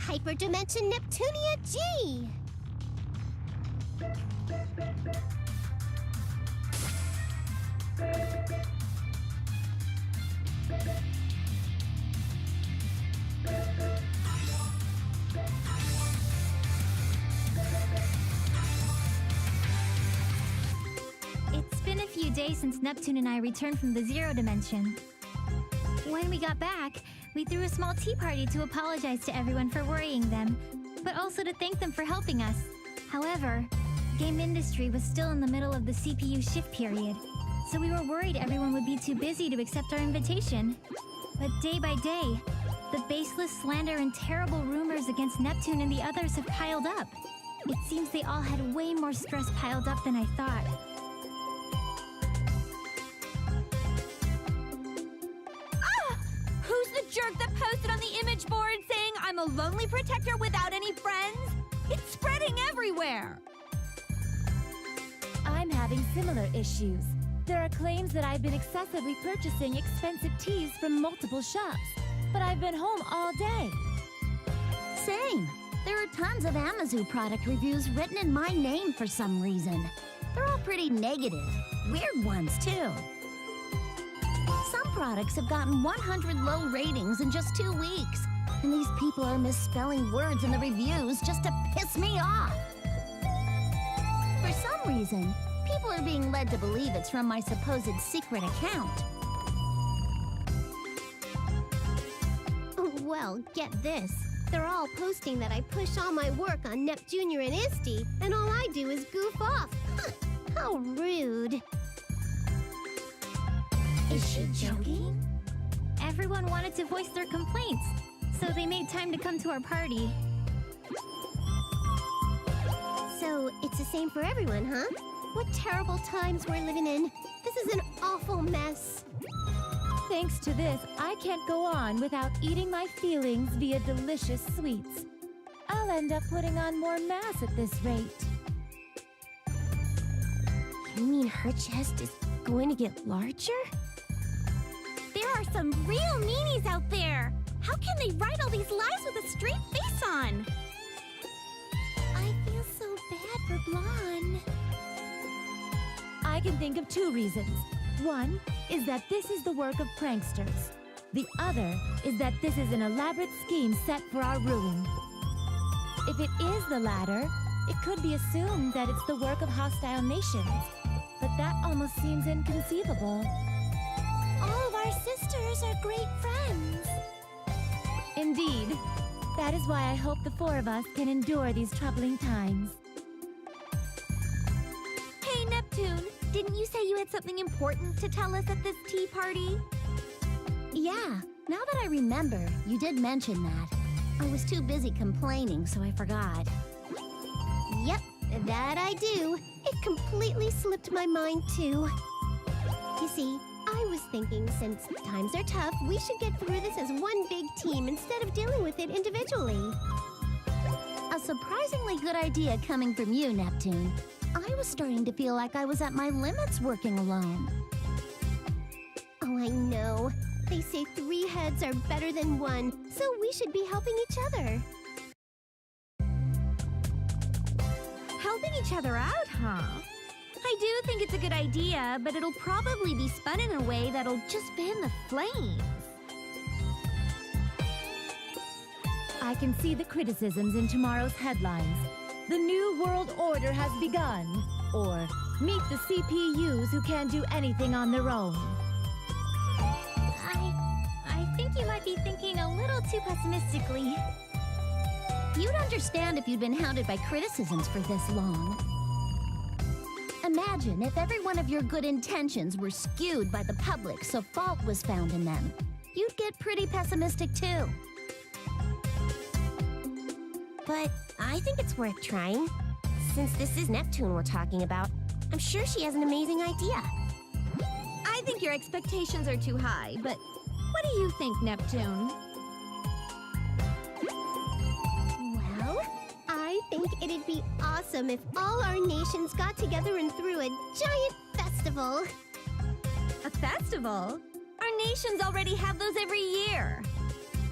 Hyperdimension Neptunia G! It's been a few days since Neptune and I returned from the Zero Dimension. When we got back, we threw a small tea party to apologize to everyone for worrying them, but also to thank them for helping us. However, game industry was still in the middle of the CPU shift period, so we were worried everyone would be too busy to accept our invitation. But day by day, the baseless slander and terrible rumors against Neptune and the others have piled up. It seems they all had way more stress piled up than I thought. Who's the jerk that posted on the image board saying I'm a lonely protector without any friends? It's spreading everywhere! I'm having similar issues. There are claims that I've been excessively purchasing expensive teas from multiple shops, but I've been home all day. Same. There are tons of Amazu product reviews written in my name for some reason. They're all pretty negative. Weird ones, too. Some products have gotten 100 low ratings in just 2 weeks. And these people are misspelling words in the reviews just to piss me off. For some reason, people are being led to believe it's from my supposed secret account. Well, get this. They're all posting that I push all my work on Nep Jr. and Isti, and all I do is goof off. How rude. Is she joking? Everyone wanted to voice their complaints, so they made time to come to our party. So, it's the same for everyone, huh? What terrible times we're living in. This is an awful mess. Thanks to this, I can't go on without eating my feelings via delicious sweets. I'll end up putting on more mass at this rate. You mean her chest is going to get larger? There are some real meanies out there! How can they write all these lies with a straight face on? I feel so bad for Blonde. I can think of 2 reasons. One is that this is the work of pranksters. The other is that this is an elaborate scheme set for our ruin. If it is the latter, It could be assumed that it's the work of hostile nations, but that almost seems inconceivable. All of our sisters are great friends. Indeed. That is why I hope the four of us can endure these troubling times. Hey, Neptune, didn't you say you had something important to tell us at this tea party? Yeah, now that I remember, you did mention that. I was too busy complaining, so I forgot. Yep, that I do. It completely slipped my mind, too. You see, I was thinking since times are tough, we should get through this as one big team instead of dealing with it individually. A surprisingly good idea coming from you, Neptune. I was starting to feel like I was at my limits working alone. Oh, I know. They say 3 heads are better than 1, so we should be helping each other. Helping each other out, huh? I do think it's a good idea, but it'll probably be spun in a way that'll just fan the flames. I can see the criticisms in tomorrow's headlines. The New World Order has begun. Or, meet the CPUs who can't do anything on their own. I think you might be thinking a little too pessimistically. You'd understand if you'd been hounded by criticisms for this long. Imagine if every one of your good intentions were skewed by the public so fault was found in them. You'd get pretty pessimistic too. But I think it's worth trying. Since this is Neptune we're talking about, I'm sure she has an amazing idea. I think your expectations are too high, but what do you think, Neptune? Well, I think it'd be awesome if all our nations got together and threw a giant festival. A festival? Our nations already have those every year.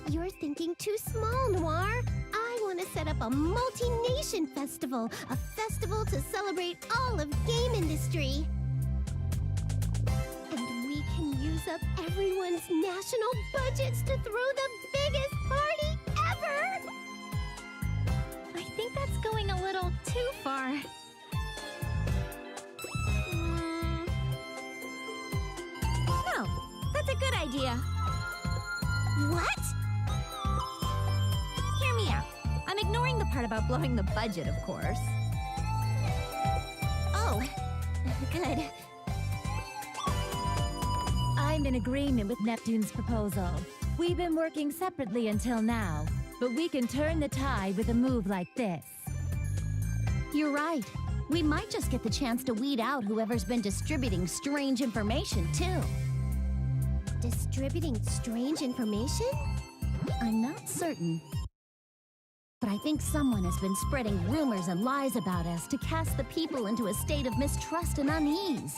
You're thinking too small, Noir. I want to set up a multi-nation festival. A festival to celebrate all of game industry. And we can use up everyone's national budgets to throw the biggest party ever! I think that's going a little too far. No, that's a good idea. What? Hear me out. I'm ignoring the part about blowing the budget, of course. Oh, good. I'm in agreement with Neptune's proposal. We've been working separately until now, but we can turn the tide with a move like this. You're right. We might just get the chance to weed out whoever's been distributing strange information, too. Distributing strange information? I'm not certain. But I think someone has been spreading rumors and lies about us to cast the people into a state of mistrust and unease.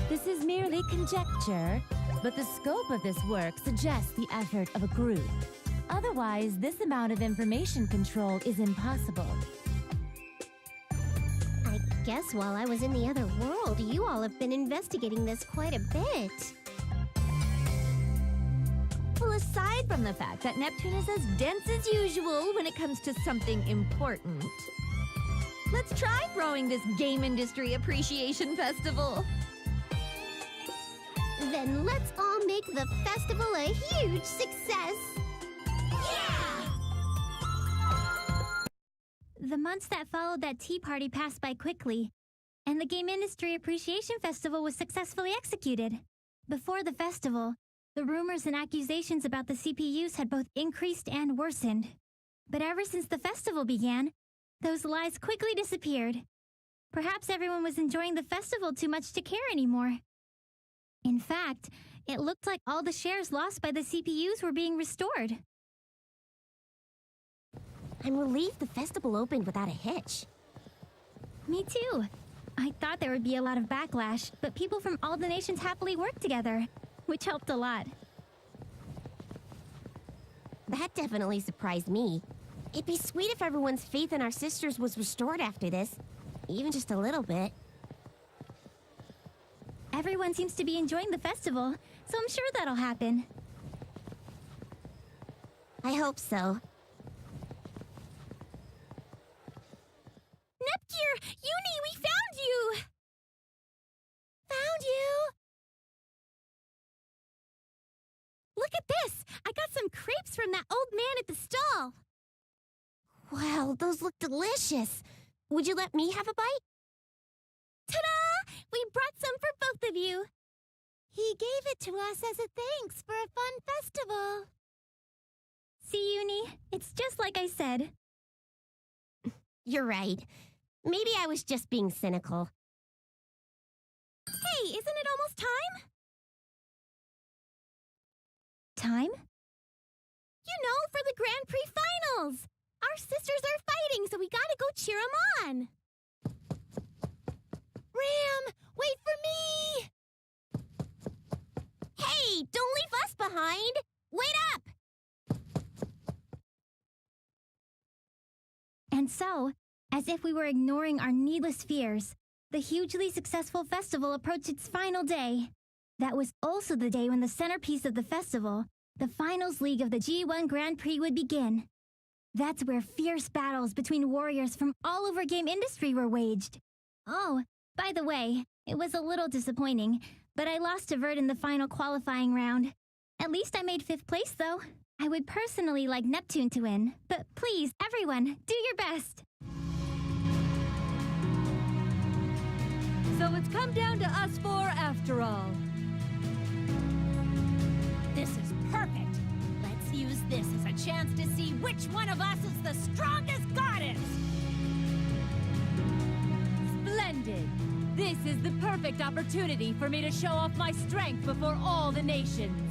This is merely conjecture, but the scope of this work suggests the effort of a group. Otherwise, this amount of information control is impossible. I guess while I was in the other world, you all have been investigating this quite a bit. Well, aside from the fact that Neptune is as dense as usual when it comes to something important, let's try throwing this Game Industry Appreciation Festival. Then let's all make the festival a huge success! Yeah! The months that followed that tea party passed by quickly, and the Game Industry Appreciation Festival was successfully executed. Before the festival, the rumors and accusations about the CPUs had both increased and worsened. But ever since the festival began, those lies quickly disappeared. Perhaps everyone was enjoying the festival too much to care anymore. In fact, it looked like all the shares lost by the CPUs were being restored. I'm relieved the festival opened without a hitch. Me too. I thought there would be a lot of backlash, but people from all the nations happily worked together, which helped a lot. That definitely surprised me. It'd be sweet if everyone's faith in our sisters was restored after this, even just a little bit. Everyone seems to be enjoying the festival, so I'm sure that'll happen. I hope so. from that old man at the stall. Wow, those look delicious. Would you let me have a bite? Ta-da! We brought some for both of you. He gave it to us as a thanks for a fun festival. See, Uni? It's just like I said. You're right. Maybe I was just being cynical. Hey, isn't it almost time? Time? You know, for the Grand Prix finals. Our sisters are fighting, so we gotta go cheer them on. Ram, wait for me! Hey, don't leave us behind! Wait up! And so, as if we were ignoring our needless fears, the hugely successful festival approached its final day. That was also the day when the centerpiece of the festival, the finals league of the G1 Grand Prix, would begin. That's where fierce battles between warriors from all over game industry were waged. Oh, by the way, it was a little disappointing, but I lost to Vert in the final qualifying round. At least I made 5th place, though. I would personally like Neptune to win, but please, everyone, do your best. So it's come down to us four after all. This is perfect. Let's use this as a chance to see which one of us is the strongest goddess. Splendid! This is the perfect opportunity for me to show off my strength before all the nations.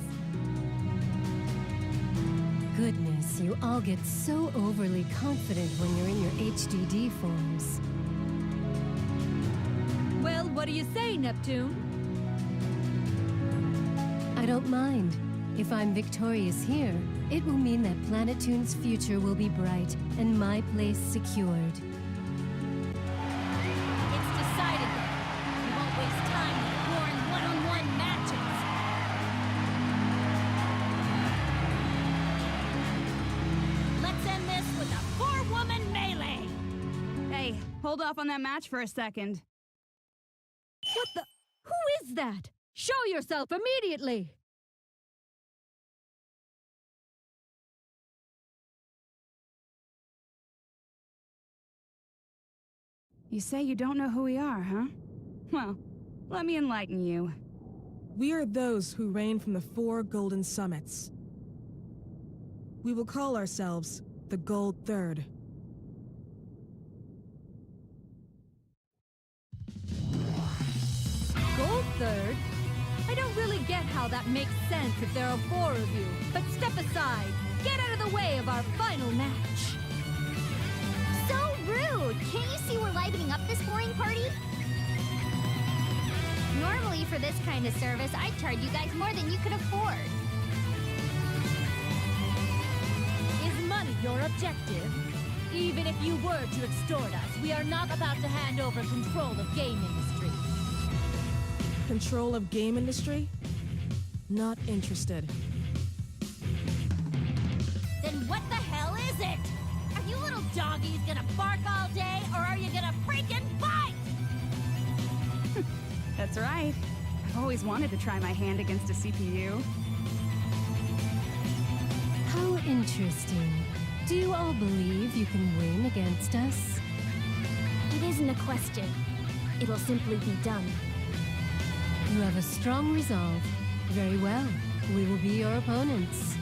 Goodness, you all get so overly confident when you're in your HDD forms. Well, what do you say, Neptune? I don't mind. If I'm victorious here, it will mean that Planetoon's future will be bright and my place secured. It's decided then. We won't waste time with boring one-on-one matches. Let's end this with a 4-woman melee. Hey, hold off on that match for a second. What the? Who is that? Show yourself immediately! You say you don't know who we are, huh? Well, let me enlighten you. We are those who reign from the 4 golden summits. We will call ourselves the Gold Third. Gold Third? I don't really get how that makes sense if there are 4 of you. But step aside. Get out of the way of our final match. So rude! Can't you see we're livening up this boring party? Normally, for this kind of service, I'd charge you guys more than you could afford. Is money your objective? Even if you were to extort us, we are not about to hand over control of game industry. Control of game industry? Not interested. Then what the hell is it? Are you little doggies gonna bark all day, or are you gonna freaking bite? That's right. I've always wanted to try my hand against a CPU. How interesting. Do you all believe you can win against us? It isn't a question. It'll simply be done. You have a strong resolve. Very well. We will be your opponents.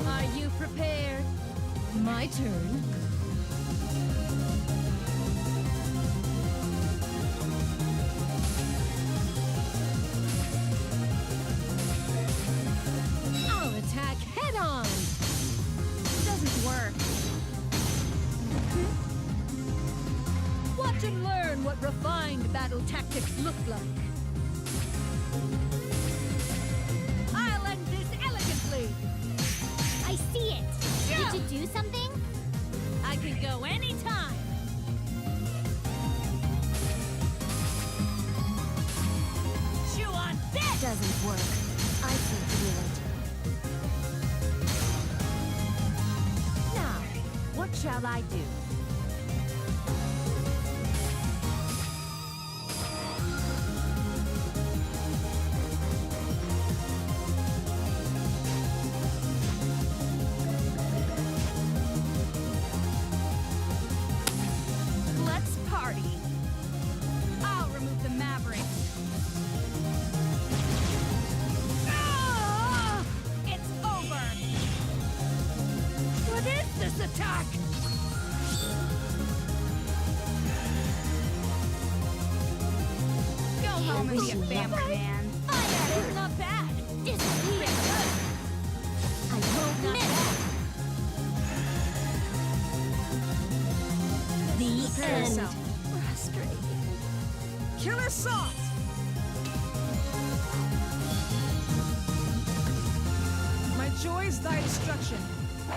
Are you prepared? My turn. I'll attack head on. Doesn't work. Watch and learn what refined battle tactics look like. I'll end this elegantly. I see it! Did you do something? I could go anytime. doesn't work. I can't do it. Now, what shall I do? Let's party. I'll remove the Maverick. Ah! It's over. What is this attack? Go home and be a family man. It's not bad. Disappear. I will not. The Prepare end. yourself. Frustrating. Killer Salt! My joy is thy destruction.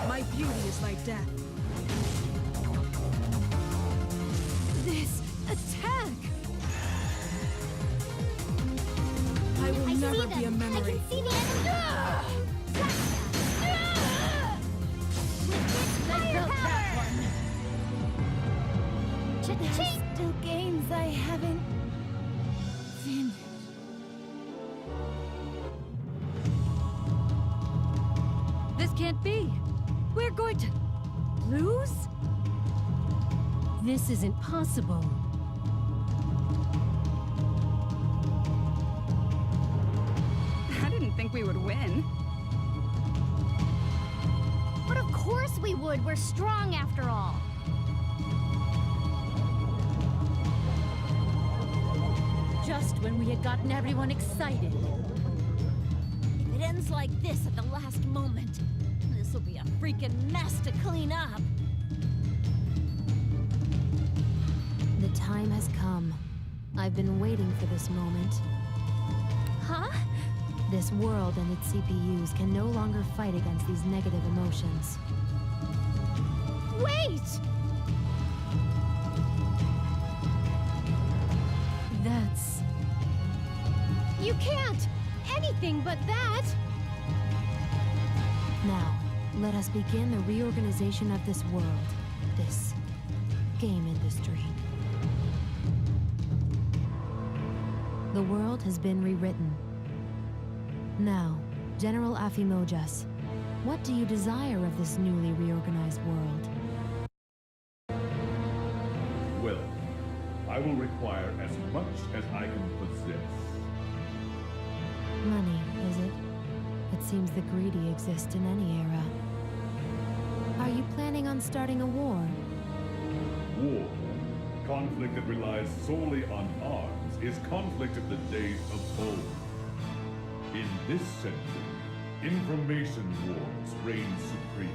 My beauty is thy death. This attack! I will I never see them. be a I memory. can see the enemy. Cha-ching! Still games I haven't finished. This can't be! We're going to lose? This isn't possible. I didn't think we would win. But of course we would. We're strong after all. Just when we had gotten everyone excited. If it ends like this at the last moment, this will be a freaking mess to clean up. The time has come. I've been waiting for this moment. Huh? This world and its CPUs can no longer fight against these negative emotions. Wait! That's... You can't! Anything but that! Now, let us begin the reorganization of this world, this game industry. The world has been rewritten. Now, General Afimojas, what do you desire of this newly reorganized world? Well, I will require as much as I can possess. Money, is it? It seems the greedy exist in any era. Are you planning on starting a war? War, conflict that relies solely on arms, is conflict of the days of old. In this century, information wars reign supreme.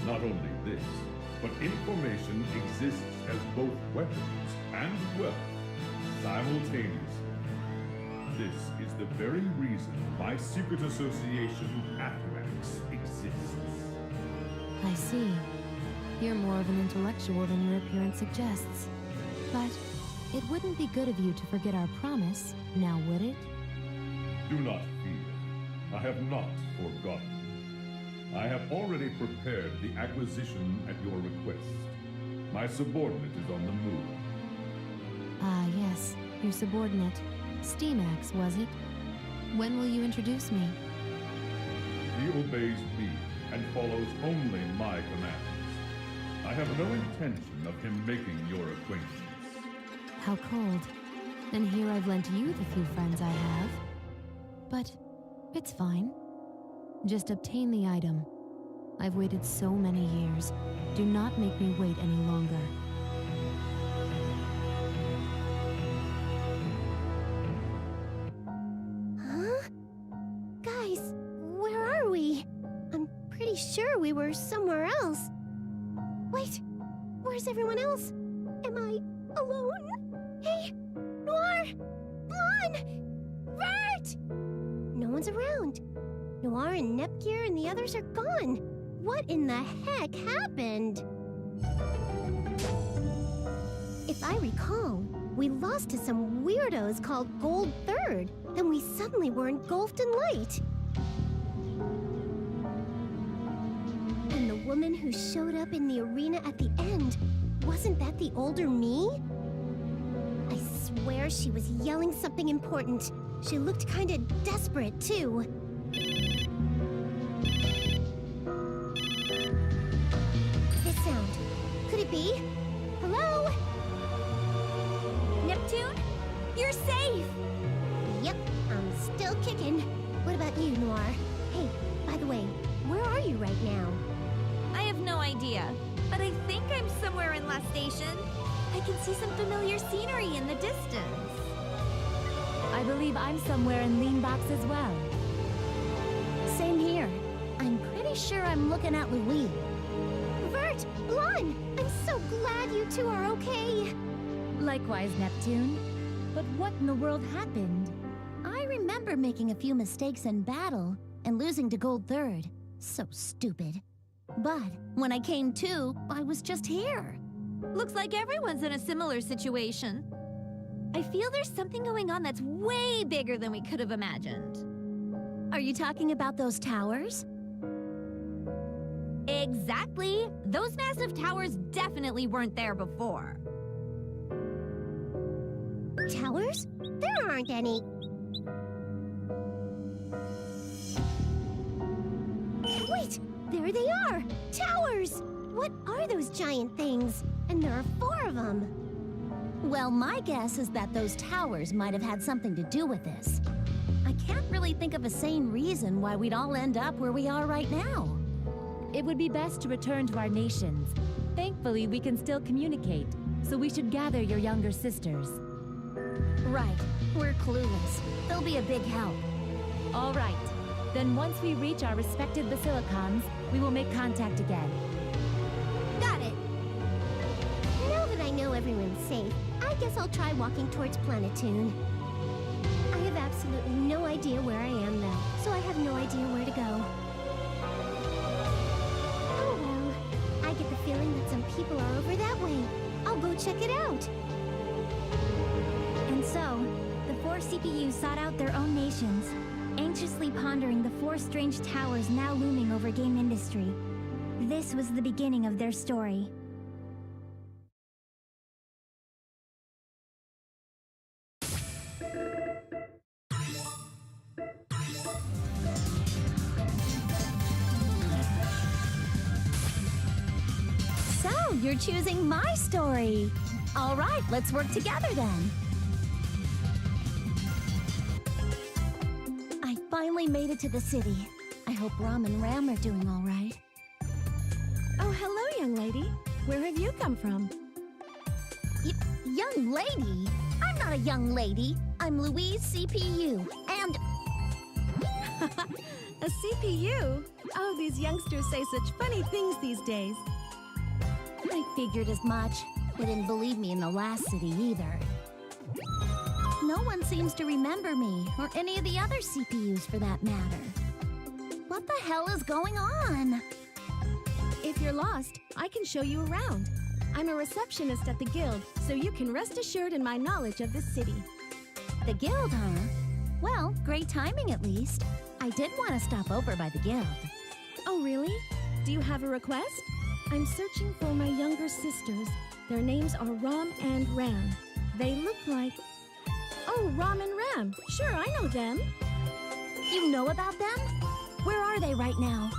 Not only this, but information exists as both weapons and wealth simultaneously. This is the very reason my secret association, Athrax, exists. I see. You're more of an intellectual than your appearance suggests. But it wouldn't be good of you to forget our promise, now would it? Do not fear. I have not forgotten. I have already prepared the acquisition at your request. My subordinate is on the move. Ah, yes. Your subordinate. Steamax, was it? When will you introduce me? He obeys me and follows only my commands. I have no intention of him making your acquaintance. How cold. And here I've lent you the few friends I have. But it's fine. Just obtain the item. I've waited so many years. Do not make me wait any longer. Huh? Guys, where are we? I'm pretty sure we were somewhere else. Wait, where's everyone else? Am I alone? Hey, Noir! Blonde! Vert! No one's around. Noir and Nepgear and the others are gone. What in the heck happened? If I recall, We lost to some weirdos called Gold Third. Then we suddenly were engulfed in light. And the woman who showed up in the arena at the end, wasn't that the older me? I swear she was yelling something important. She looked kinda desperate, too. This sound. Could it be? Hello? Neptune? You're safe! Yep, I'm still kicking. What about you, Noir? Hey, by the way, where are you right now? I have no idea, but I think I'm somewhere in La Station. I can see some familiar scenery in the distance. I believe I'm somewhere in Leanbox as well. Same here. I'm pretty sure I'm looking at Louis. Vert! Lon! I'm so glad you two are okay! Likewise, Neptune. But what in the world happened? I remember making a few mistakes in battle and losing to Gold Third. So stupid. But when I came to, I was just here. Looks like everyone's in a similar situation. I feel there's something going on that's way bigger than we could have imagined. Are you talking about those towers? Exactly! Those massive towers definitely weren't there before. Towers? There aren't any. Wait! There they are! Towers! What are those giant things? And there are 4 of them. Well, my guess is that those towers might have had something to do with this. I can't really think of a sane reason why we'd all end up where we are right now. It would be best to return to our nations. Thankfully, we can still communicate, so we should gather your younger sisters. Right. We're clueless. They'll be a big help. All right. Then once we reach our respective basilicons, we will make contact again. Got it! Now that I know everyone's safe, I guess I'll try walking towards Planetoon. I have absolutely no idea where I am, though, so I have no idea where to go. Oh well, I get the feeling that some people are over that way. I'll go check it out. And so, the 4 CPUs sought out their own nations, anxiously pondering the 4 strange towers now looming over game industry. This was the beginning of their story. So, you're choosing my story. All right, let's work together then. I finally made it to the city. I hope Ram and Ram are doing all right. Oh, hello, young lady. Where have you come from? Young lady? I'm not a young lady. I'm Louise CPU. And A CPU? Oh, these youngsters say such funny things these days. I figured as much. They didn't believe me in the last city either. No one seems to remember me, or any of the other CPUs for that matter. What the hell is going on? If you're lost, I can show you around. I'm a receptionist at the Guild, so you can rest assured in my knowledge of this city. The Guild, huh? Well, great timing at least. I did want to stop over by the Guild. Oh, really? Do you have a request? I'm searching for my younger sisters. Their names are Ram and Ram. They look like... Oh, Ram and Ram. Sure, I know them. You know about them? Where are they right now?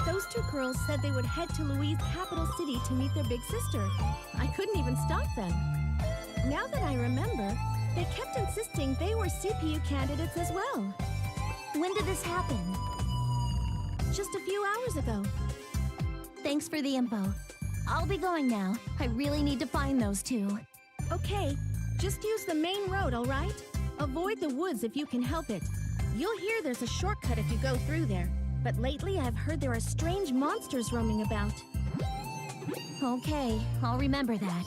Those 2 girls said they would head to Louise' capital city to meet their big sister. I couldn't even stop them. Now that I remember, they kept insisting they were CPU candidates as well. When did this happen? Just a few hours ago. Thanks for the info. I'll be going now. I really need to find those 2. Okay, just use the main road, all right? Avoid the woods if you can help it. You'll hear there's a shortcut if you go through there. But lately I've heard there are strange monsters roaming about. Okay, I'll remember that.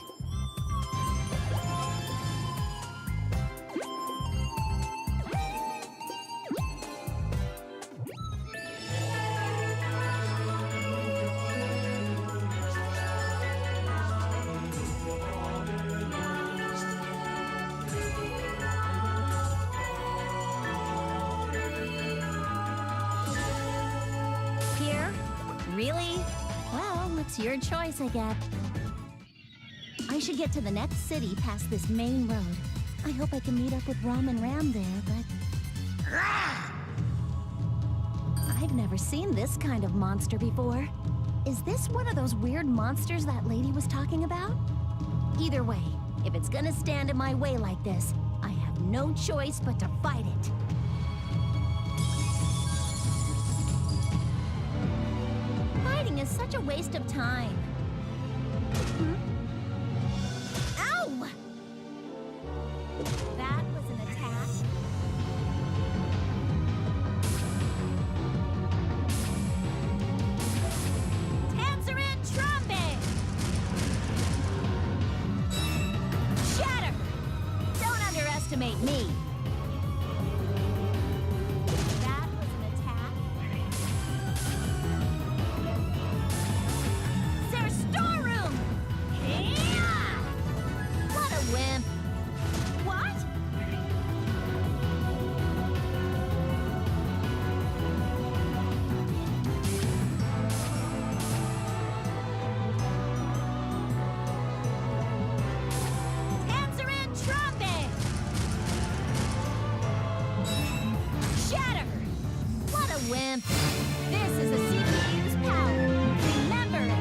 Really? Well, it's your choice, I guess. I should get to the next city past this main road. I hope I can meet up with Rom and Ram there, but... I've never seen this kind of monster before. Is this one of those weird monsters that lady was talking about? Either way, if it's gonna stand in my way like this, I have no choice but to fight it. Fighting is such a waste of time. Ow! That was an attack. Tangerine trumpet! Shatter! Don't underestimate me. That was an attack. Their storeroom! Yeah! What a wimp! What? Tangerine trumpet! Shatter! What a wimp! This is the CPU's power. Remember it!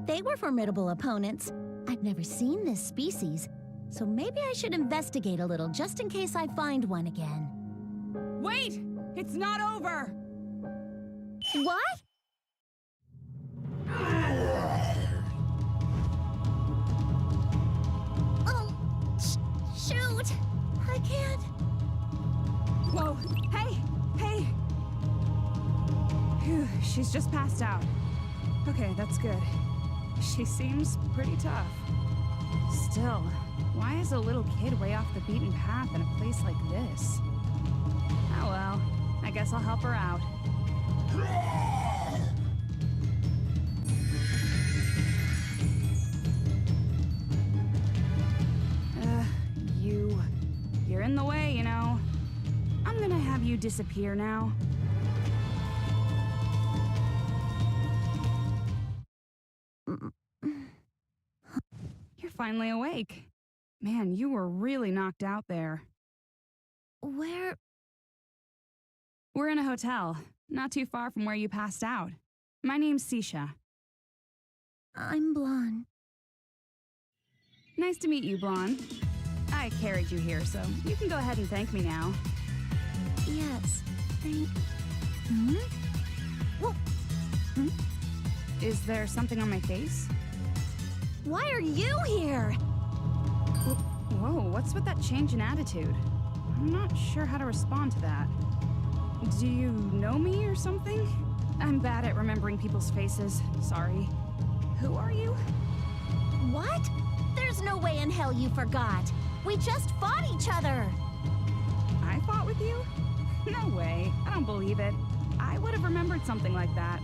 They were formidable opponents. I've never seen this species, so maybe I should investigate a little just in case I find one again. Wait! It's not over! What? Oh, shoot! I can't. Whoa! Hey! Hey! Phew, she's just passed out. Okay, that's good. She seems pretty tough. Still, why is a little kid way off the beaten path in a place like this? Oh well, I guess I'll help her out. You're in the way, you know. I'm gonna have you disappear now. You're finally awake. Man, you were really knocked out there. Where? We're in a hotel, not too far from where you passed out. My name's Sisha. I'm blonde. Nice to meet you, Blonde. I carried you here, so you can go ahead and thank me now. Yes, thank... Well, Is there something on my face? why are you here? Whoa, what's with that change in attitude? I'm not sure how to respond to that. Do you know me or something? I'm bad at remembering people's faces. Sorry. Who are you? What? There's no way in hell you forgot. We just fought each other. I fought with you? No way. I don't believe it. I would have remembered something like that.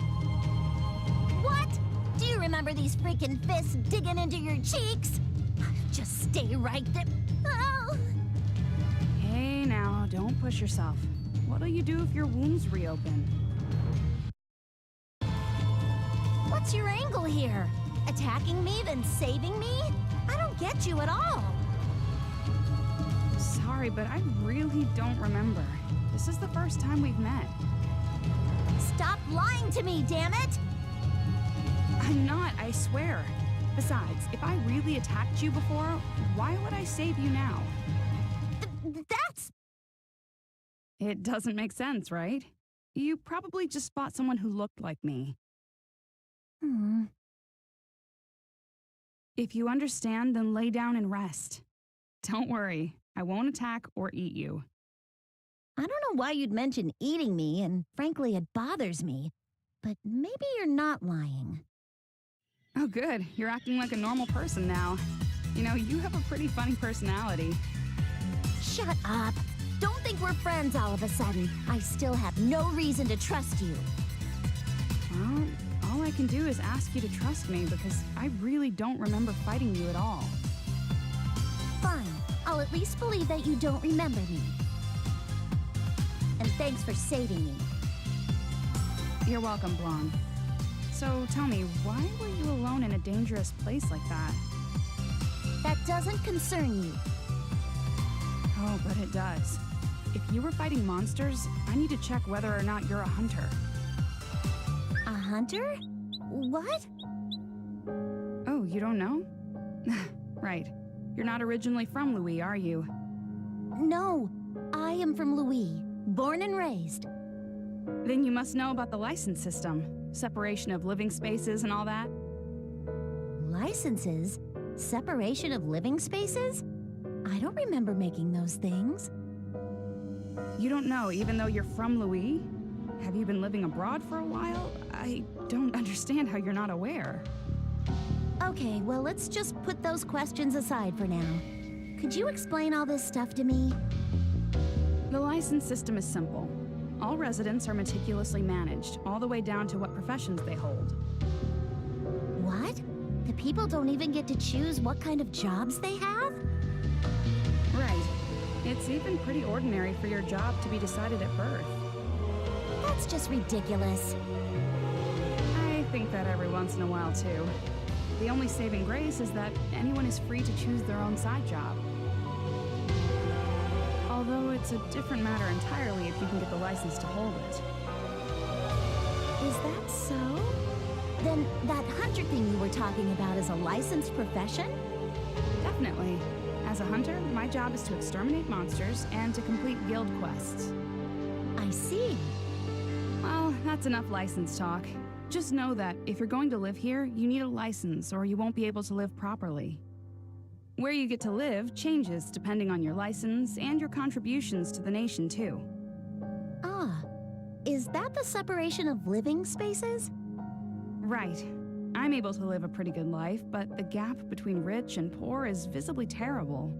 What? Do you remember these freaking fists digging into your cheeks? Just stay right there. Oh. Hey now, don't push yourself. What'll you do if your wounds reopen? What's your angle here? Attacking me, then saving me? I don't get you at all. Sorry, but I really don't remember. This is the first time we've met. Stop lying to me, damn it! I'm not, I swear. Besides, if I really attacked you before, why would I save you now? That's... It doesn't make sense, right? You probably just fought someone who looked like me. If you understand, then lay down and rest. Don't worry, I won't attack or eat you. I don't know why you'd mention eating me, and frankly, it bothers me. But maybe you're not lying. Oh good, you're acting like a normal person now. You know, you have a pretty funny personality. Shut up. Don't think we're friends all of a sudden. I still have no reason to trust you. Well, all I can do is ask you to trust me because I really don't remember fighting you at all. Fine. I'll at least believe that you don't remember me. And Thanks for saving me. You're welcome, Blonde. So tell me, why were you alone in a dangerous place like that? That doesn't concern you. Oh, but it does. If you were fighting monsters, I need to check whether or not you're a hunter. A hunter? What? Oh, you don't know? Right. You're not originally from Louis, are you? No, I am from Louis, born and raised. Then you must know about the license system. Separation of living spaces and all that. Licenses? Separation of living spaces? I don't remember making those things. You don't know, even though you're from Louis? Have you been living abroad for a while? I don't understand how you're not aware. Okay, well, let's just put those questions aside for now. Could you explain all this stuff to me? The license system is simple. All residents are meticulously managed, all the way down to what professions they hold. What? The people don't even get to choose what kind of jobs they have? Right. It's even pretty ordinary for your job to be decided at birth. That's just ridiculous. I think that every once in a while, too. The only saving grace is that anyone is free to choose their own side job. Although it's a different matter entirely if you can get the license to hold it. Is that so? Then that hunter thing you were talking about is a licensed profession? Definitely. As a hunter, my job is to exterminate monsters and to complete guild quests. I see. Well, that's enough license talk. Just know that if you're going to live here, you need a license or you won't be able to live properly. Where you get to live changes depending on your license and your contributions to the nation, too. Ah, is that the separation of living spaces? Right. I'm able to live a pretty good life, but the gap between rich and poor is visibly terrible.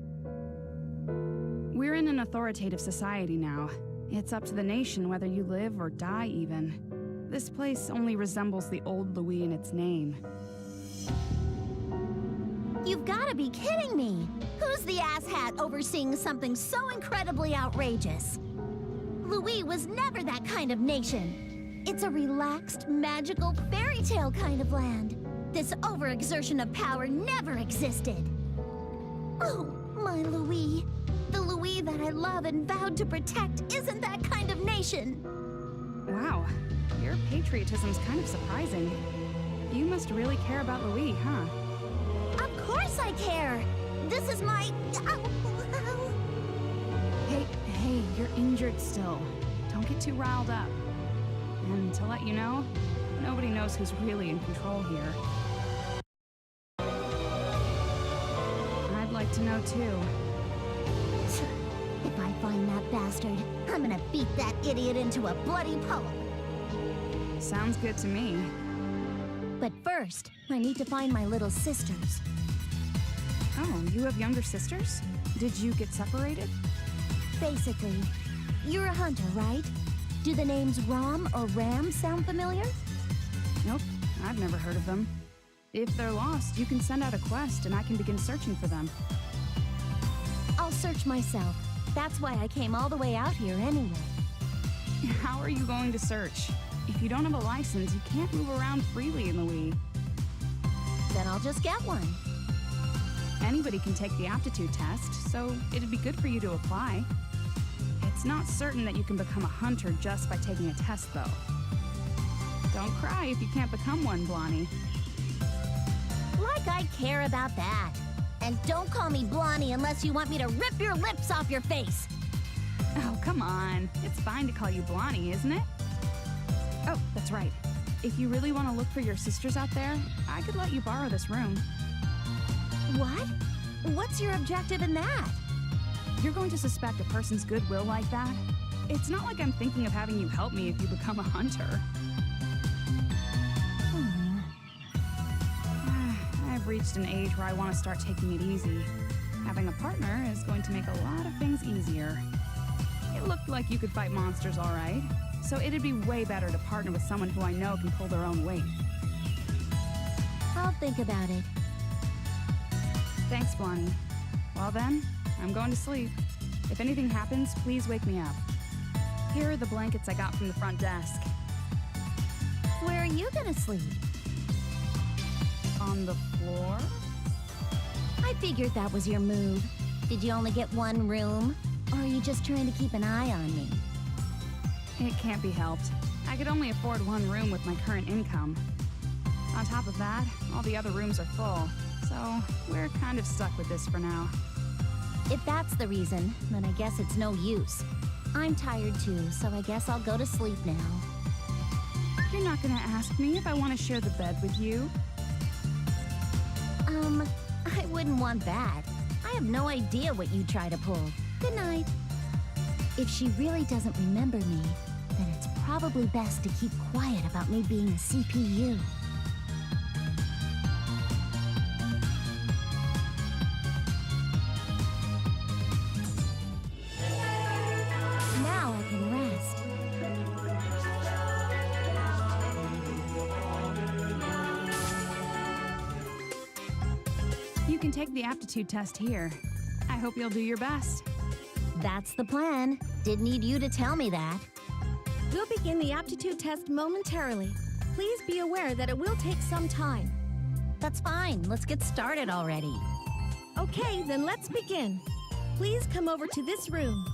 We're in an authoritative society now. It's up to the nation whether you live or die, even. This place only resembles the old Louis in its name. You've gotta be kidding me! Who's the asshat overseeing something so incredibly outrageous? Louis was never that kind of nation. It's a relaxed, magical, fairy tale kind of land. This overexertion of power never existed. Oh, my Louis. The Louis that I love and vowed to protect isn't that kind of nation. Wow, your patriotism's kind of surprising. You must really care about Louis, huh? Of course I care! This is my... Hey, you're injured still. Don't get too riled up. And to let you know, nobody knows who's really in control here. I'd like to know too. If I find that bastard, I'm gonna beat that idiot into a bloody pulp. Sounds good to me. But first, I need to find my little sisters. Oh, you have younger sisters? Did you get separated? Basically, you're a hunter, right? Do the names Rom or Ram sound familiar? Nope, I've never heard of them. If they're lost, you can send out a quest and I can begin searching for them. I'll search myself. That's why I came all the way out here anyway. How are you going to search? If you don't have a license, you can't move around freely in Louis. Then I'll just get one. Anybody can take the aptitude test, so it'd be good for you to apply. It's not certain that you can become a hunter just by taking a test, though. Don't cry if you can't become one, Blondie. Like I care about that. And don't call me Blondie unless you want me to rip your lips off your face. Oh, come on. It's fine to call you Blondie, isn't it? Oh, that's right. If you really want to look for your sisters out there, I could let you borrow this room. What? What's your objective in that? You're going to suspect a person's goodwill like that? It's not like I'm thinking of having you help me if you become a hunter. I've reached an age where I want to start taking it easy. Having a partner is going to make a lot of things easier. It looked like you could fight monsters all right, so it'd be way better to partner with someone who I know can pull their own weight. I'll think about it. Thanks, Blondie. Well then, I'm going to sleep. If anything happens, please wake me up. Here are the blankets I got from the front desk. Where are you gonna sleep? On the floor? I figured that was your move. Did you only get one room? Or are you just trying to keep an eye on me? It can't be helped. I could only afford one room with my current income. On top of that, all the other rooms are full. So, we're kind of stuck with this for now. If that's the reason, then I guess it's no use. I'm tired too, so I guess I'll go to sleep now. You're not gonna ask me if I want to share the bed with you? I wouldn't want that. I have no idea what you try to pull. Good night. If she really doesn't remember me, then it's probably best to keep quiet about me being a CPU. Now I can rest. You can take the aptitude test here. I hope you'll do your best. That's the plan. Didn't need you to tell me that. We'll begin the aptitude test momentarily. Please be aware that it will take some time. That's fine. Let's get started already. Okay, then let's begin. Please come over to this room.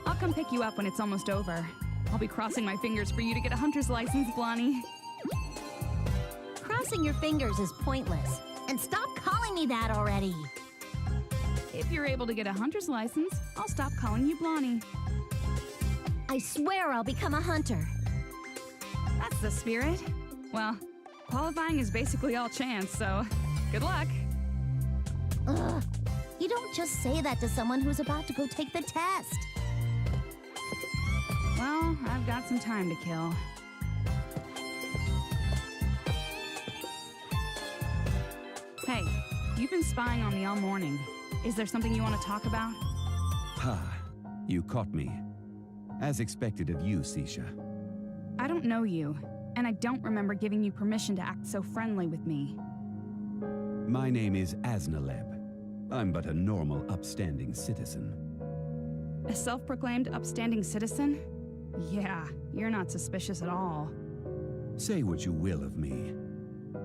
I'll come pick you up when it's almost over. I'll be crossing my fingers for you to get a hunter's license, Blondie. Crossing your fingers is pointless. And stop calling me that already. If you're able to get a hunter's license, I'll stop calling you Blondie. I swear I'll become a hunter. That's the spirit. Well, qualifying is basically all chance, so good luck. Ugh. You don't just say that to someone who's about to go take the test. Well, I've got some time to kill. Hey, you've been spying on me all morning. Is there something you want to talk about? Ha! You caught me. As expected of you, Sisha. I don't know you, and I don't remember giving you permission to act so friendly with me. My name is Aznaleb. I'm but a normal, upstanding citizen. A self-proclaimed upstanding citizen? Yeah, you're not suspicious at all. Say what you will of me.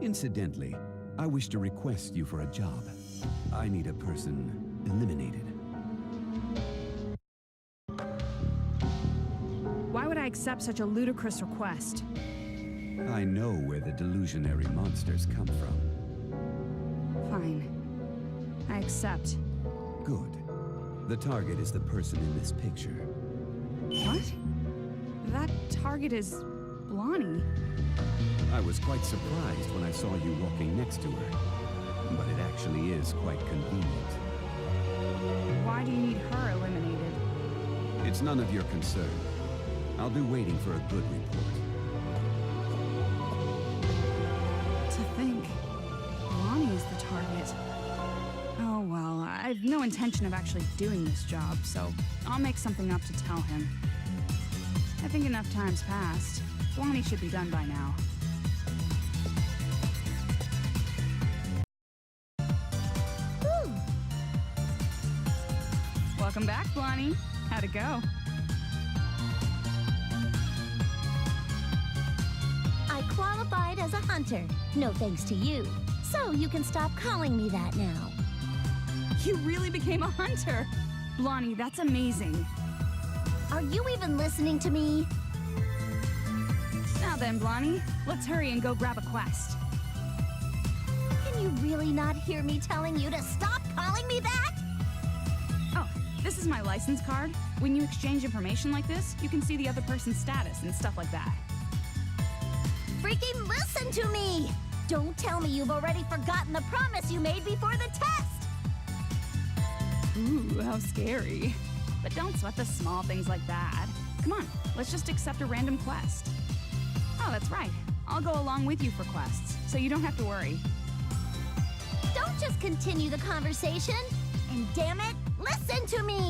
Incidentally, I wish to request you for a job. I need a person eliminated. Why would I accept such a ludicrous request? I know where the delusionary monsters come from. Fine. I accept. Good. The target is the person in this picture. What? That target is Blondie. I was quite surprised when I saw you walking next to her. But it actually is quite convenient. Why do you need her eliminated? It's none of your concern. I'll be waiting for a good report. To think, Blondie is the target. Oh well, I've no intention of actually doing this job, so I'll make something up to tell him. I think enough time's passed. Blondie should be done by now. Whew. Welcome back, Blondie. How'd it go? I qualified as a hunter. No thanks to you. So you can stop calling me that now. You really became a hunter! Blondie, that's amazing. Are you even listening to me? Now then, Blondie, let's hurry and go grab a quest. Can you really not hear me telling you to stop calling me that? Oh, this is my license card. When you exchange information like this, you can see the other person's status and stuff like that. Freaking listen to me! Don't tell me you've already forgotten the promise you made before the test! Ooh, how scary. But don't sweat the small things like that. Come on, let's just accept a random quest. Oh, that's right. I'll go along with you for quests, so you don't have to worry. Don't just continue the conversation! And damn it, listen to me!